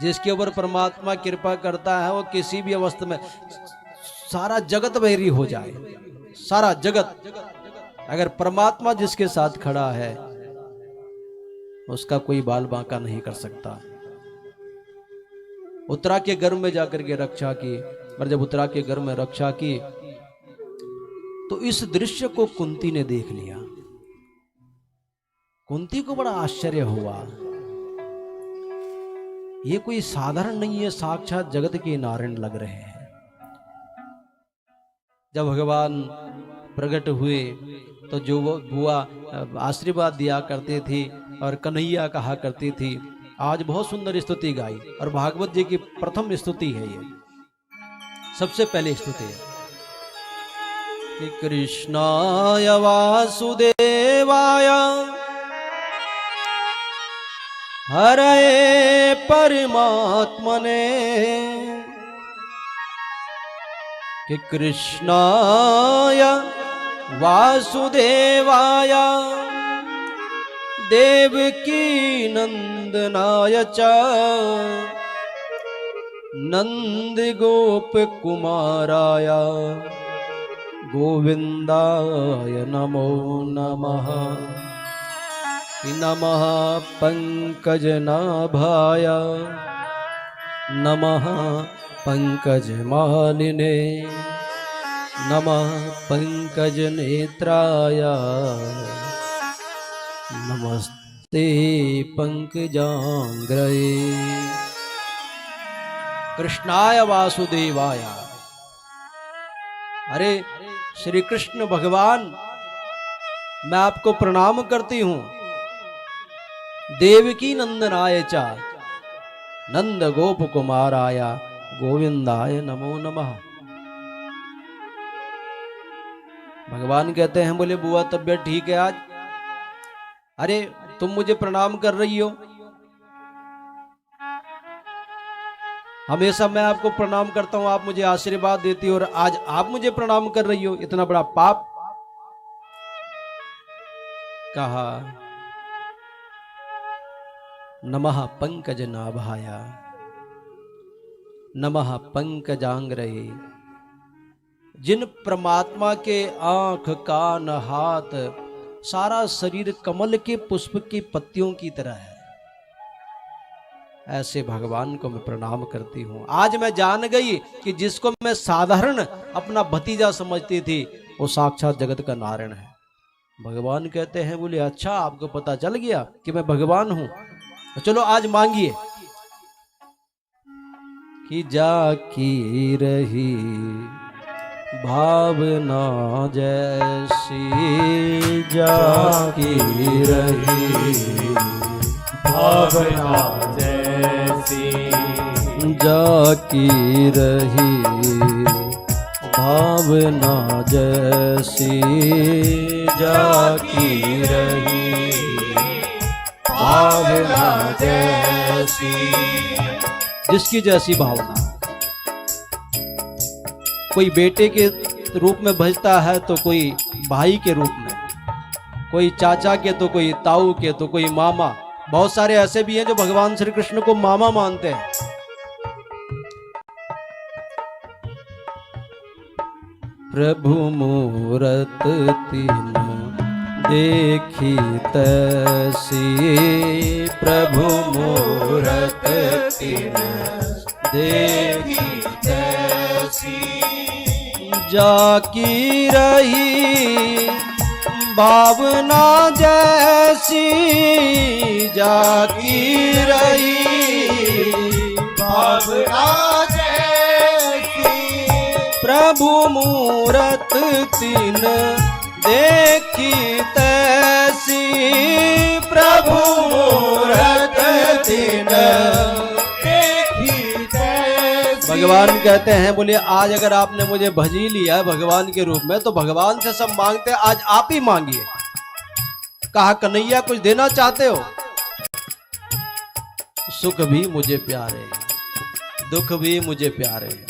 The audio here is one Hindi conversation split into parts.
जिसके ऊपर परमात्मा कृपा करता है वो किसी भी अवस्था में सारा जगत वैरी हो जाए, सारा जगत, अगर परमात्मा जिसके साथ खड़ा है उसका कोई बाल बांका नहीं कर सकता। उत्तरा के गर्भ में जाकर के रक्षा की, और जब उत्तरा के गर्भ में रक्षा की तो इस दृश्य को कुंती ने देख लिया। कुंती को बड़ा आश्चर्य हुआ, ये कोई साधारण नहीं है, साक्षात जगत के नारायण लग रहे हैं। जब भगवान प्रकट हुए तो जो वो बुआ आशीर्वाद दिया करती थी और कन्हैया कहा करती थी, आज बहुत सुंदर स्तुति गाई, और भागवत जी की प्रथम स्तुति है ये, सबसे पहले स्तुति है कि कृष्णाय वासुदेवाय हरे परमात्मने, कि कृष्णाय वासुदेवाय देवकी नंदनाय च नंद गोप कुमाराय गोविंदाय नमो नमः। नमः पंकजनाभाय नमः पंकजमालिने नमः पंकजनेत्राय नमस्ते पंकजांग्रये। कृष्णाय वासुदेवाय, अरे श्री कृष्ण भगवान मैं आपको प्रणाम करती हूं। देवकी नंदनाय चा नंद गोप कुमाराय गोविंदाय नमो नमः। भगवान कहते हैं, बोले बुआ तबीयत ठीक है आज? अरे तुम मुझे प्रणाम कर रही हो, हमेशा मैं आपको प्रणाम करता हूं, आप मुझे आशीर्वाद देती हो, और आज आप मुझे प्रणाम कर रही हो, इतना बड़ा पाप। कहा नमः पंकजनाभाय नमः पंकजांग्रये। जिन परमात्मा के आंख कान हाथ सारा शरीर कमल के पुष्प की पत्तियों की तरह है, ऐसे भगवान को मैं प्रणाम करती हूं। आज मैं जान गई कि जिसको मैं साधारण अपना भतीजा समझती थी वो साक्षात जगत का नारायण है। भगवान कहते हैं, बोले अच्छा आपको पता चल गया कि मैं भगवान हूं, तो चलो आज मांगिए। कि जाकी रही भावना जैसी, जाकी रही भावना जैसी, जाकी रही भावना जैसी, जाकी रही भावना जैसी। जिसकी जैसी भावना, कोई बेटे के रूप में भजता है तो कोई भाई के रूप में, कोई चाचा के तो कोई ताऊ के तो कोई मामा। बहुत सारे ऐसे भी हैं जो भगवान श्री कृष्ण को मामा मानते हैं। प्रभु मूरत तीन देखी तैसी, प्रभु मूरत तीन देखी तैसी, जाकी रही भावना जैसी, जाकी रही भावना जैसी। प्रभु मूरत तीन देखी तैसी, प्रभु मूरत तीन देखी तैसी। भगवान कहते हैं, बोले आज अगर आपने मुझे भजी लिया भगवान के रूप में तो भगवान से सब मांगते हैं, आज आप ही मांगिए। कहा कन्हैया कुछ देना चाहते हो? सुख भी मुझे प्यारे, दुख भी मुझे प्यारे।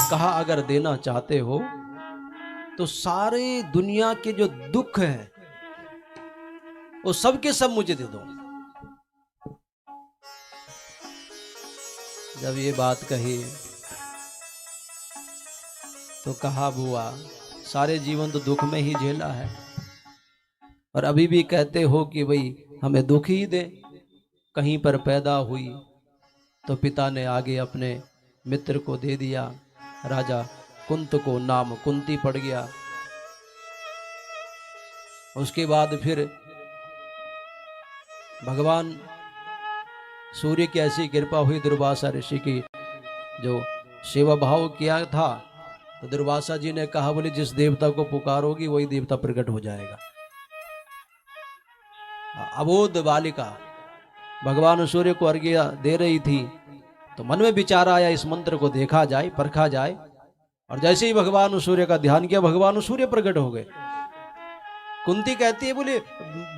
कहा अगर देना चाहते हो तो सारे दुनिया के जो दुख हैं वो सब के सब मुझे दे दो। जब ये बात कही तो कहा, बुआ सारे जीवन तो दुख में ही झेला है और अभी भी कहते हो कि भाई हमें दुख ही दे। कहीं पर पैदा हुई तो पिता ने आगे अपने मित्र को दे दिया, राजा कुंत को नाम कुंती पड़ गया। उसके बाद फिर भगवान सूर्य की ऐसी कृपा हुई, दुर्वासा ऋषि की जो सेवा भाव किया था, तो दुर्वासा जी ने कहा, बोले जिस देवता को पुकारोगी वही देवता प्रकट हो जाएगा। अबोध बालिका भगवान सूर्य को अर्घ्य दे रही थी तो मन में विचार आया, इस मंत्र को देखा जाए, परखा जाए। और जैसे ही भगवान सूर्य का ध्यान किया, भगवान सूर्य प्रकट हो गए। कुंती कहती है, बोले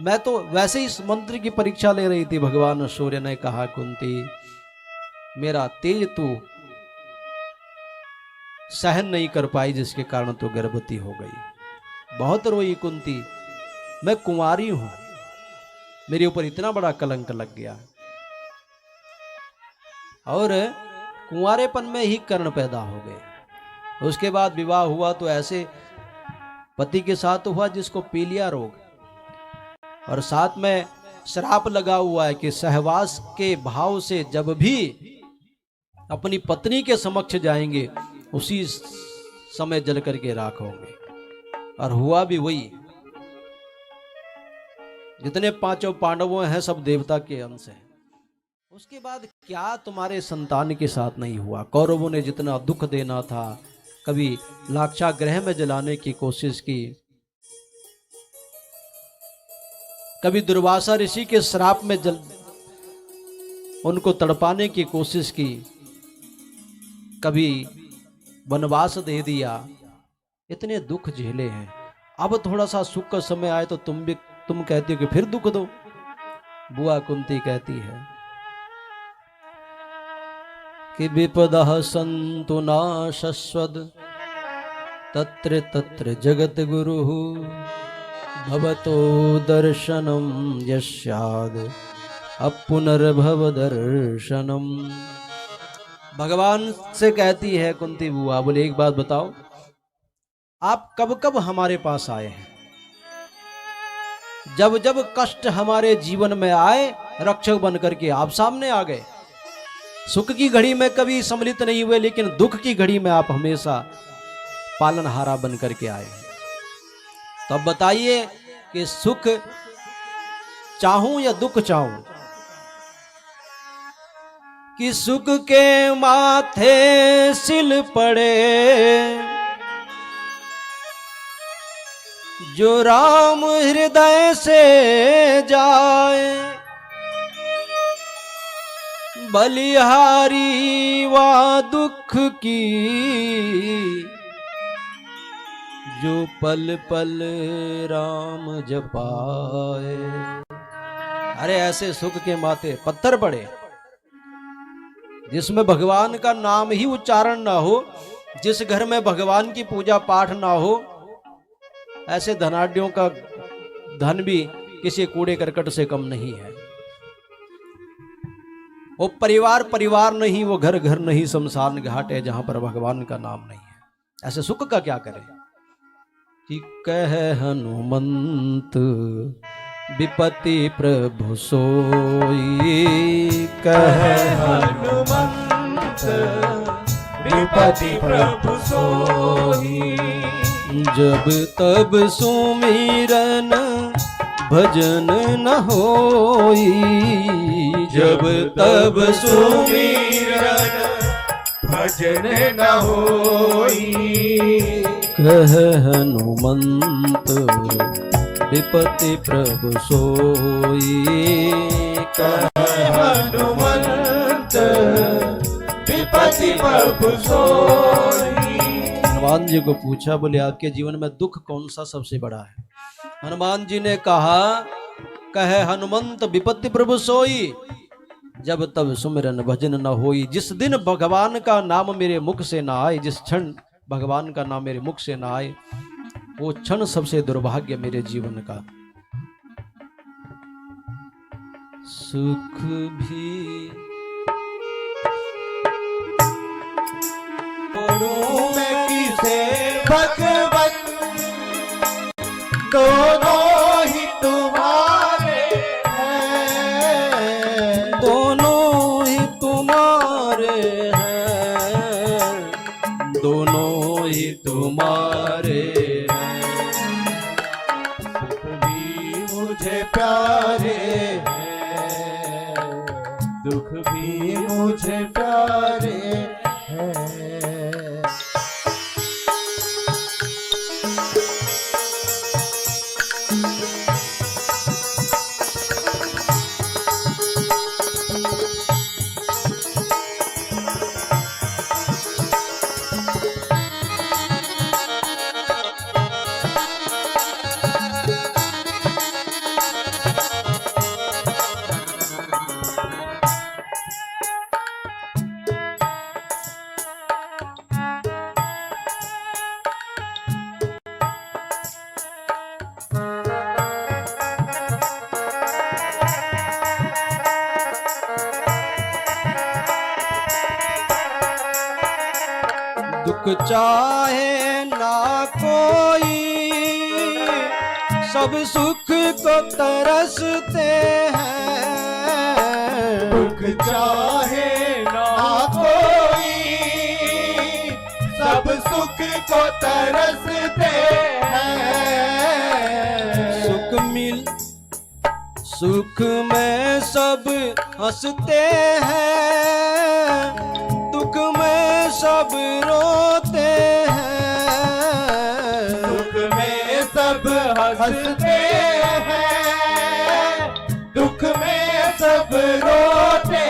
मैं तो वैसे ही इस मंत्र की परीक्षा ले रही थी। भगवान सूर्य ने कहा, कुंती मेरा तेज तू सहन नहीं कर पाई, जिसके कारण तो गर्भवती हो गई। बहुत रोई कुंती, मैं कुंवारी हूं, मेरे ऊपर इतना बड़ा कलंक लग गया। और कुंवारेपन में ही कर्ण पैदा हो गए। उसके बाद विवाह हुआ तो ऐसे पति के साथ हुआ जिसको पीलिया रोग, और साथ में श्राप लगा हुआ है कि सहवास के भाव से जब भी अपनी पत्नी के समक्ष जाएंगे उसी समय जल करके राख होंगे। और हुआ भी वही। जितने पांचों पांडवों हैं सब देवता के अंश हैं। उसके बाद क्या तुम्हारे संतान के साथ नहीं हुआ? कौरवों ने जितना दुख देना था, कभी लाक्षागृह में जलाने की कोशिश की, कभी दुर्वासा ऋषि के श्राप में उनको तड़पाने की कोशिश की, कभी वनवास दे दिया। इतने दुख झेले हैं। अब थोड़ा सा सुख का समय आए तो तुम कहती हो कि फिर दुख दो। बुआ कुंती कहती है कि विपदः सन्तु न शश्वत् तत्र तत्र जगत गुरुः भवतो दर्शनम यस्याद् अपुनर्भव दर्शनम। भगवान से कहती है कुंती बुआ, बोले एक बात बताओ, आप कब कब हमारे पास आए हैं? जब जब कष्ट हमारे जीवन में आए, रक्षक बन करके आप सामने आ गए। सुख की घड़ी में कभी सम्मिलित नहीं हुए, लेकिन दुख की घड़ी में आप हमेशा पालनहारा बन करके आए हैं। तो अब बताइए कि सुख चाहूं या दुख चाहूं? कि सुख के माथे सिल पड़े जो राम हृदय से जाए, बलिहारी वा दुख की जो पल पल राम जपाए। अरे ऐसे सुख के माथे पत्थर पड़े जिसमें भगवान का नाम ही उच्चारण ना हो, जिस घर में भगवान की पूजा पाठ ना हो, ऐसे धनाढ्यों का धन भी किसी कूड़े करकट से कम नहीं है। वो परिवार परिवार नहीं, वो घर घर नहीं, शमशान घाट है जहां पर भगवान का नाम नहीं है। ऐसे सुख का क्या करें? कि कह हनुमंत विपति प्रभु सोई, कह हनुमंत विपति प्रभु सोई, जब तब सुमिरन भजन न होई, जब तब सुमिरन भजन न होई। कह हनुमंत विपति प्रभु सोई, कह हनुमंत विपति प्रभु सोई। हनुमान जी को पूछा, बोले आपके जीवन में दुख कौन सा सबसे बड़ा है? हनुमान जी ने कहा, कहे हनुमंत विपत्ति प्रभु सोई, जब तब सुमिरन भजन न होई। जिस दिन भगवान का नाम मेरे मुख से ना आए, जिस क्षण भगवान का नाम मेरे मुख से ना आए, वो क्षण सबसे दुर्भाग्य मेरे जीवन का। सुख भी छोड़ूं मैं किसे भगवन, दोनों ही तुम्हारे हैं, दोनों ही तुम्हारे हैं, दोनों ही तुम्हारे हैं। सुख भी मुझे प्यारे हैं, दुख भी मुझे प्यारे हैं। दुख चाहे ना कोई, सब सुख को तरसते हैं। दुख चाहे ना कोई, सब सुख को तरसते हैं। सुख में सब हंसते हैं, दुख में सब रोते हैं। सुख में सब हंसते हैं, दुख में सब रोते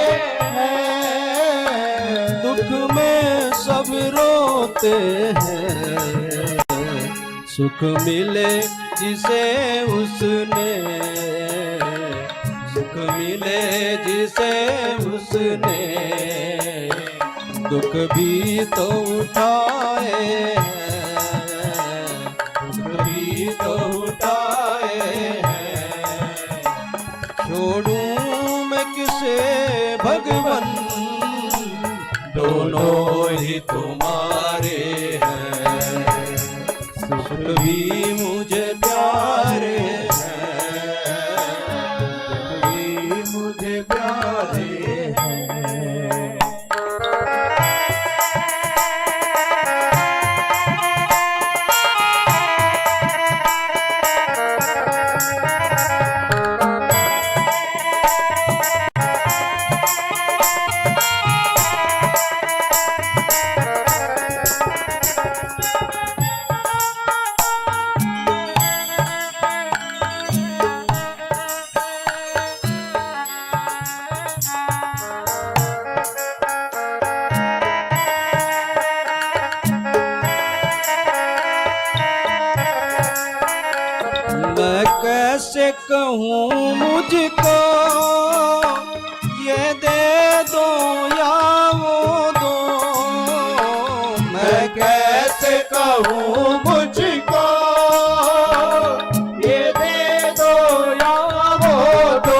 हैं। दुख में सब रोते हैं। सुख मिले जिसे उसने, सुख मिले जिसे उसने, दुख भी तो उठाए हैं, दुख भी तो उठाए हैं। छोड़ूं मैं किसे भगवन, दोनों ही तुम्हारे हैं। सुख भी मुझे प्यारे हैं, दुख भी मुझे प्यारे हैं। मैं कैसे कहूँ मुझको ये दे दो या वो दो। मैं कैसे कहूँ मुझको ये दे दो या वो दो।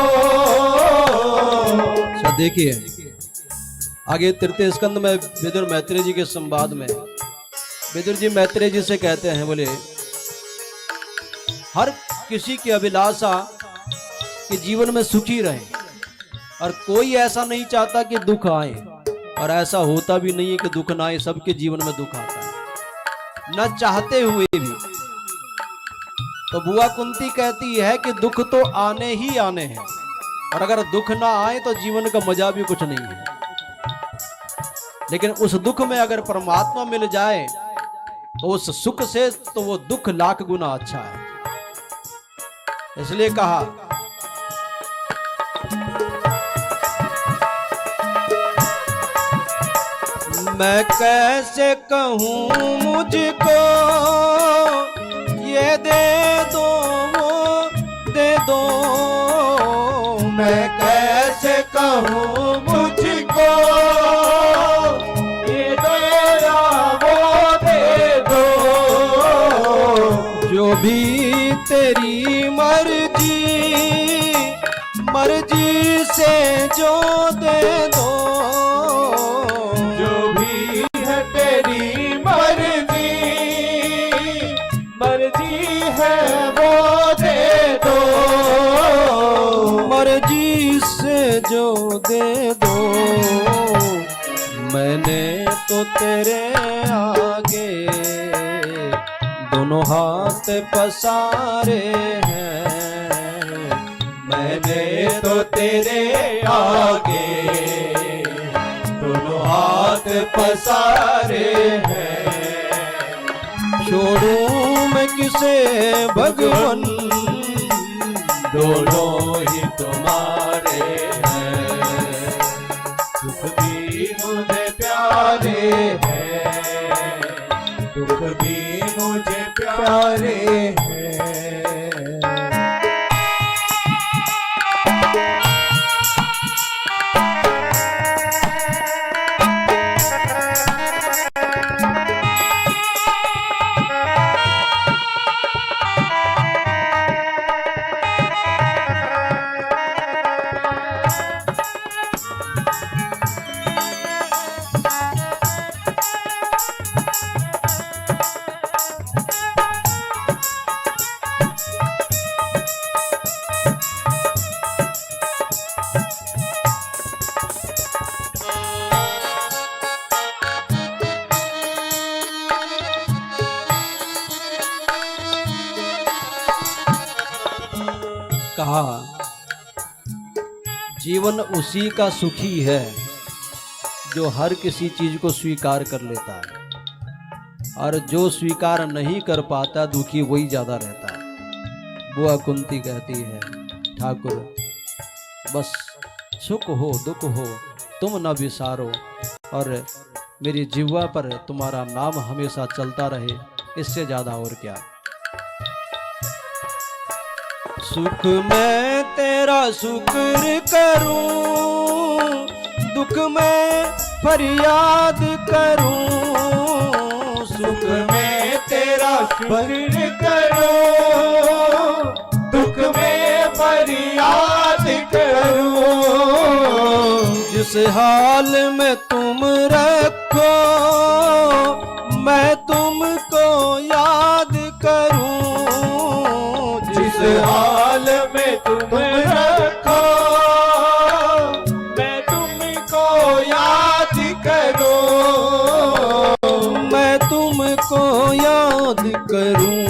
अच्छा देखिए आगे तृतीय स्कंद में विदुर मैत्रेय जी के संवाद में विदुर जी मैत्रेय जी से कहते हैं, बोले हर किसी की अभिलाषा कि जीवन में सुखी रहे और कोई ऐसा नहीं चाहता कि दुख आए, और ऐसा होता भी नहीं है कि दुख ना आए। सबके जीवन में दुख आता है न चाहते हुए भी। तो बुआ कुंती कहती है कि दुख तो आने ही आने हैं, और अगर दुख ना आए तो जीवन का मजा भी कुछ नहीं है। लेकिन उस दुख में अगर परमात्मा मिल जाए तो उस सुख से तो वो दुख लाख गुना अच्छा है। इसलिए कहा मैं कैसे कहूँ मुझको ये दे दो वो दे दो। मैं कैसे कहूँ मुझको ये दे वो दे दो। जो भी तेरी मर्जी मर्जी से जो दे दो। जो भी है तेरी दे दो, मैंने तो तेरे आगे दोनों हाथ पसारे हैं, मैंने तो तेरे आगे दोनों हाथ पसारे हैं। छोड़ूं मैं किसे भगवन, दोनों ही तुम्हारे हैं। सुख भी मुझे प्यारे हैं, दुख भी मुझे प्यारे हैं। कहा जीवन उसी का सुखी है जो हर किसी चीज को स्वीकार कर लेता है, और जो स्वीकार नहीं कर पाता दुखी वही ज्यादा रहता है। बुआ कुंती कहती है ठाकुर बस सुख हो दुख हो तुम न विसारो, और मेरी जिह्वा पर तुम्हारा नाम हमेशा चलता रहे, इससे ज्यादा और क्या। सुख मैं तेरा शुक्र करूं, दुख में फरियाद करूं, सुख में तेरा शुक्र करूं, दुख में फरियाद करूं। जिस हाल में तुम रखो मैं तुमको याद करूं, जिस हाल में तुम रखो मैं तुमको याद करूं। मैं तुमको याद करूं,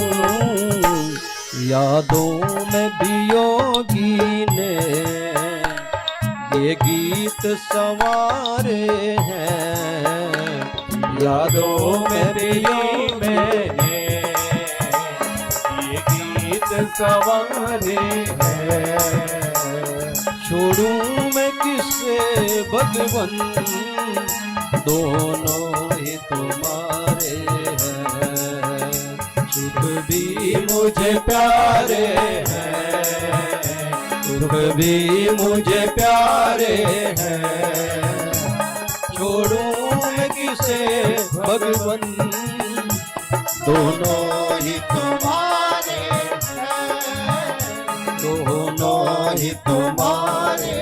यादों में वियोगी ने ये गीत संवारे हैं, यादों में वियोगी मैंने ये गीत संवारे हैं। छोड़ूं मैं किससे भगवन, दोनों ही तुम्हारे हैं। सुख भी मुझे प्यारे हैं, दुख भी मुझे प्यारे हैं। छोड़ूं मैं किसे भगवन, दोनों ही तुम्हारे हैं, दोनों ही तुम्हारे